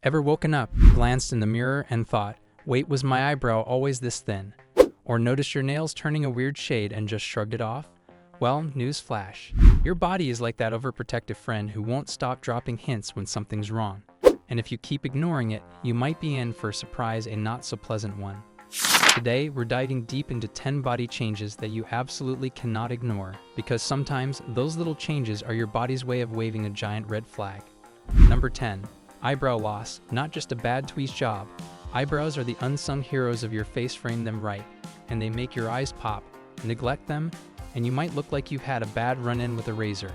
Ever woken up, glanced in the mirror, and thought, wait, was my eyebrow always this thin? Or noticed your nails turning a weird shade and just shrugged it off? Well, news flash. Your body is like that overprotective friend who won't stop dropping hints when something's wrong. And if you keep ignoring it, you might be in for a surprise, a not so pleasant one. Today, we're diving deep into 10 body changes that you absolutely cannot ignore, because sometimes those little changes are your body's way of waving a giant red flag. Number 10. Eyebrow loss, not just a bad tweeze job. Eyebrows are the unsung heroes of your face. Frame them right, and they make your eyes pop. Neglect them, and you might look like you've had a bad run-in with a razor.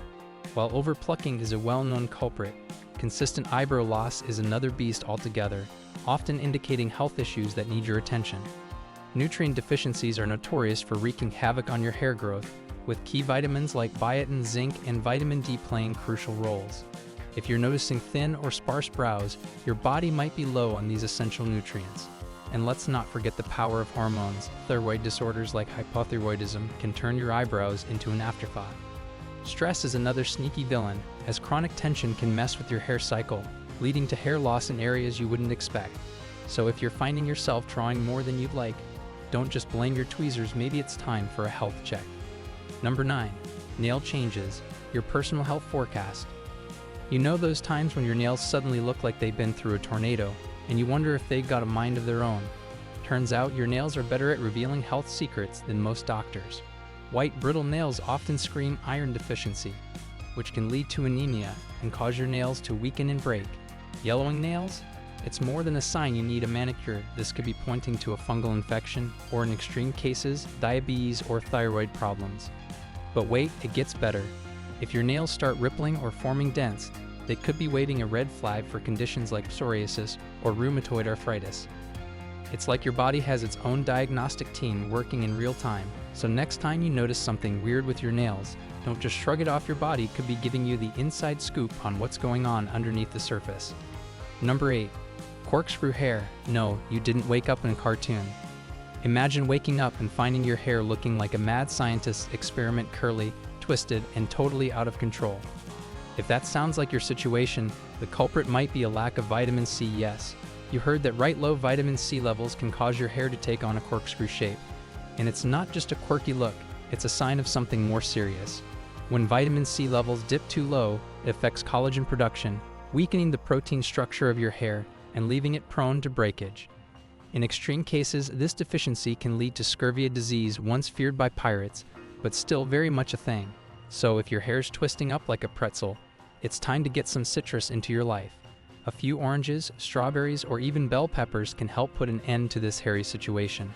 While overplucking is a well-known culprit, consistent eyebrow loss is another beast altogether, often indicating health issues that need your attention. Nutrient deficiencies are notorious for wreaking havoc on your hair growth, with key vitamins like biotin, zinc, and vitamin D playing crucial roles. If you're noticing thin or sparse brows, your body might be low on these essential nutrients. And let's not forget the power of hormones. Thyroid disorders like hypothyroidism can turn your eyebrows into an afterthought. Stress is another sneaky villain, as chronic tension can mess with your hair cycle, leading to hair loss in areas you wouldn't expect. So if you're finding yourself drawing more than you'd like, don't just blame your tweezers, maybe it's time for a health check. Number 9. Nail changes, your personal health forecast. You know those times when your nails suddenly look like they've been through a tornado, and you wonder if they've got a mind of their own. Turns out your nails are better at revealing health secrets than most doctors. White, brittle nails often scream iron deficiency, which can lead to anemia and cause your nails to weaken and break. Yellowing nails? It's more than a sign you need a manicure. This could be pointing to a fungal infection, or in extreme cases, diabetes or thyroid problems. But wait, it gets better. If your nails start rippling or forming dents, they could be waving a red flag for conditions like psoriasis or rheumatoid arthritis. It's like your body has its own diagnostic team working in real time, so next time you notice something weird with your nails, don't just shrug it off. Your body could be giving you the inside scoop on what's going on underneath the surface. Number 8. Corkscrew hair. No, you didn't wake up in a cartoon. Imagine waking up and finding your hair looking like a mad scientist's experiment, curly, twisted, and totally out of control. If that sounds like your situation, the culprit might be a lack of vitamin C. Yes, you heard that right. Low vitamin C levels can cause your hair to take on a corkscrew shape. And it's not just a quirky look, it's a sign of something more serious. When vitamin C levels dip too low, it affects collagen production, weakening the protein structure of your hair and leaving it prone to breakage. In extreme cases, this deficiency can lead to scurvy, a disease once feared by pirates, but still very much a thing. So if your hair's twisting up like a pretzel, it's time to get some citrus into your life. A few oranges, strawberries, or even bell peppers can help put an end to this hairy situation.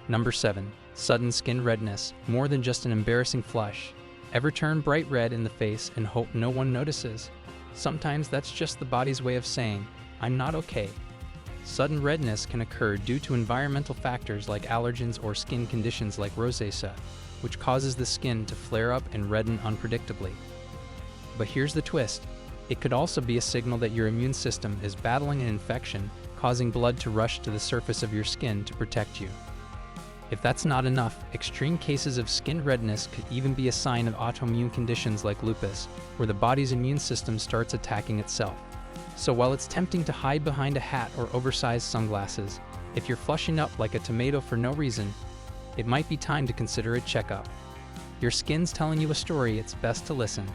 Number 7. Sudden skin redness, more than just an embarrassing flush. Ever turn bright red in the face and hope no one notices? Sometimes that's just the body's way of saying, I'm not okay. Sudden redness can occur due to environmental factors like allergens or skin conditions like rosacea, which causes the skin to flare up and redden unpredictably. But here's the twist. It could also be a signal that your immune system is battling an infection, causing blood to rush to the surface of your skin to protect you. If that's not enough, extreme cases of skin redness could even be a sign of autoimmune conditions like lupus, where the body's immune system starts attacking itself. So while it's tempting to hide behind a hat or oversized sunglasses, if you're flushing up like a tomato for no reason, it might be time to consider a checkup. Your skin's telling you a story, it's best to listen.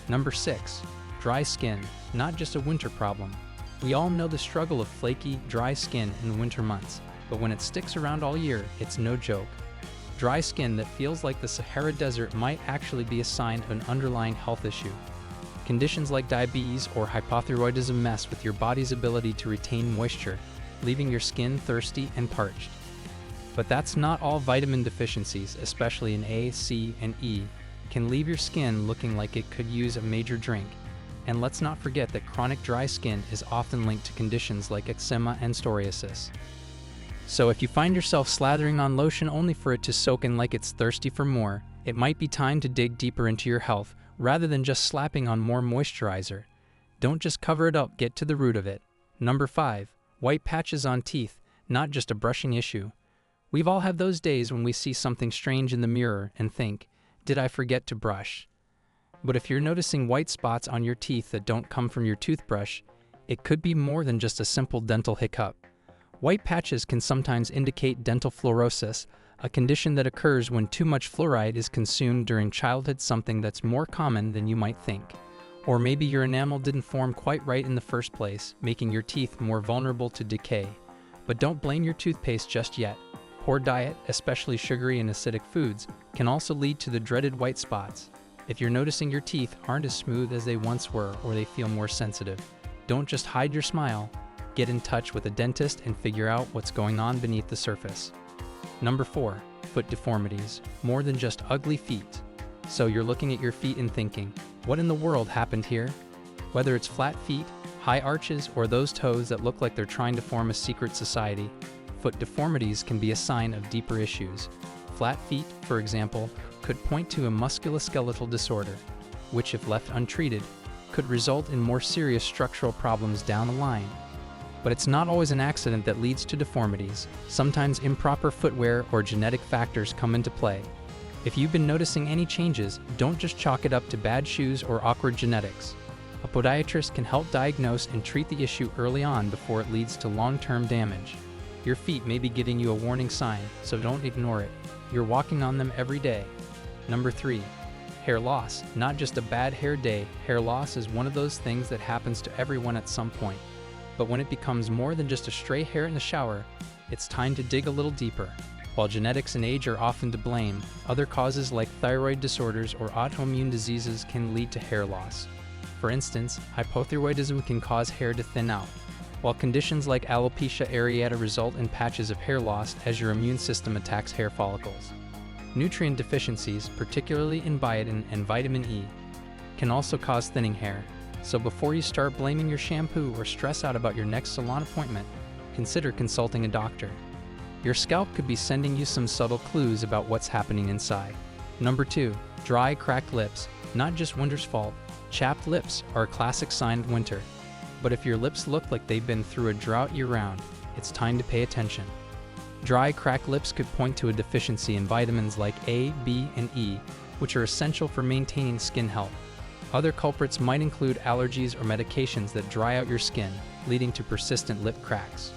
Number 6. Dry skin, not just a winter problem. We all know the struggle of flaky, dry skin in the winter months, but when it sticks around all year, it's no joke. Dry skin that feels like the Sahara Desert might actually be a sign of an underlying health issue. Conditions like diabetes or hypothyroidism mess with your body's ability to retain moisture, leaving your skin thirsty and parched. But that's not all. Vitamin deficiencies, especially in A, C, and E, can leave your skin looking like it could use a major drink. And let's not forget that chronic dry skin is often linked to conditions like eczema and psoriasis. So if you find yourself slathering on lotion only for it to soak in like it's thirsty for more, it might be time to dig deeper into your health rather than just slapping on more moisturizer. Don't just cover it up, get to the root of it. Number 5. White patches on teeth, not just a brushing issue. We've all had those days when we see something strange in the mirror and think, did I forget to brush? But if you're noticing white spots on your teeth that don't come from your toothbrush, It could be more than just a simple dental hiccup. White patches can sometimes indicate dental fluorosis, a condition that occurs when too much fluoride is consumed during childhood, something that's more common than you might think. Or maybe your enamel didn't form quite right in the first place, making your teeth more vulnerable to decay. But don't blame your toothpaste just yet. Poor diet, especially sugary and acidic foods, can also lead to the dreaded white spots. If you're noticing your teeth aren't as smooth as they once were, or they feel more sensitive, don't just hide your smile. Get in touch with a dentist and figure out what's going on beneath the surface. Number 4. Foot deformities. More than just ugly feet. So you're looking at your feet and thinking, what in the world happened here? Whether it's flat feet, high arches, or those toes that look like they're trying to form a secret society, foot deformities can be a sign of deeper issues. Flat feet, for example, could point to a musculoskeletal disorder, which, if left untreated, could result in more serious structural problems down the line. But it's not always an accident that leads to deformities. Sometimes improper footwear or genetic factors come into play. If you've been noticing any changes, don't just chalk it up to bad shoes or awkward genetics. A podiatrist can help diagnose and treat the issue early on before it leads to long-term damage. Your feet may be giving you a warning sign, so don't ignore it. You're walking on them every day. Number 3. Hair loss. Not just a bad hair day, hair loss is one of those things that happens to everyone at some point. But when it becomes more than just a stray hair in the shower, it's time to dig a little deeper. While genetics and age are often to blame, other causes like thyroid disorders or autoimmune diseases can lead to hair loss. For instance, hypothyroidism can cause hair to thin out, while conditions like alopecia areata result in patches of hair loss as your immune system attacks hair follicles. Nutrient deficiencies, particularly in biotin and vitamin E, can also cause thinning hair. So before you start blaming your shampoo or stress out about your next salon appointment, consider consulting a doctor. Your scalp could be sending you some subtle clues about what's happening inside. Number 2. Dry, cracked lips. Not just winter's fault. Chapped lips are a classic sign of winter. But if your lips look like they've been through a drought year-round, it's time to pay attention. Dry, cracked lips could point to a deficiency in vitamins like A, B, and E, which are essential for maintaining skin health. Other culprits might include allergies or medications that dry out your skin, leading to persistent lip cracks.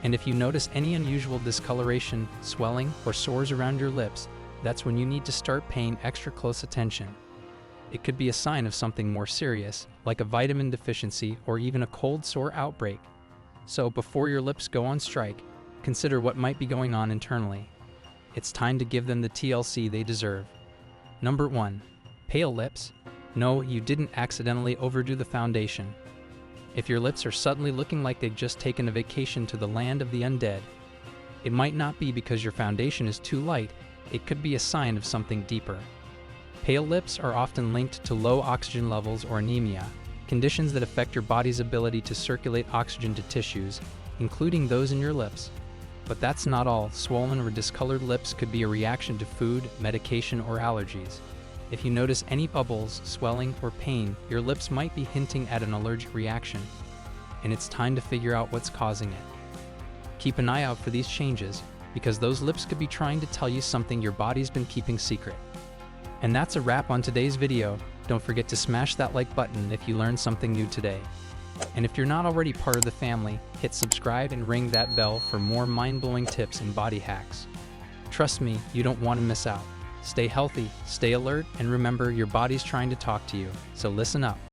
And if you notice any unusual discoloration, swelling, or sores around your lips, that's when you need to start paying extra close attention. It could be a sign of something more serious, like a vitamin deficiency or even a cold sore outbreak. So before your lips go on strike, consider what might be going on internally. It's time to give them the TLC they deserve. Number 1. Pale lips. No, you didn't accidentally overdo the foundation. If your lips are suddenly looking like they've just taken a vacation to the land of the undead, it might not be because your foundation is too light, it could be a sign of something deeper. Pale lips are often linked to low oxygen levels or anemia, conditions that affect your body's ability to circulate oxygen to tissues, including those in your lips. But that's not all. Swollen or discolored lips could be a reaction to food, medication, or allergies. If you notice any bubbles, swelling, or pain, your lips might be hinting at an allergic reaction, and it's time to figure out what's causing it. Keep an eye out for these changes, because those lips could be trying to tell you something your body's been keeping secret. And that's a wrap on today's video. Don't forget to smash that like button if you learned something new today. And if you're not already part of the family, hit subscribe and ring that bell for more mind-blowing tips and body hacks. Trust me, you don't want to miss out. Stay healthy, stay alert, and remember your body's trying to talk to you, so listen up.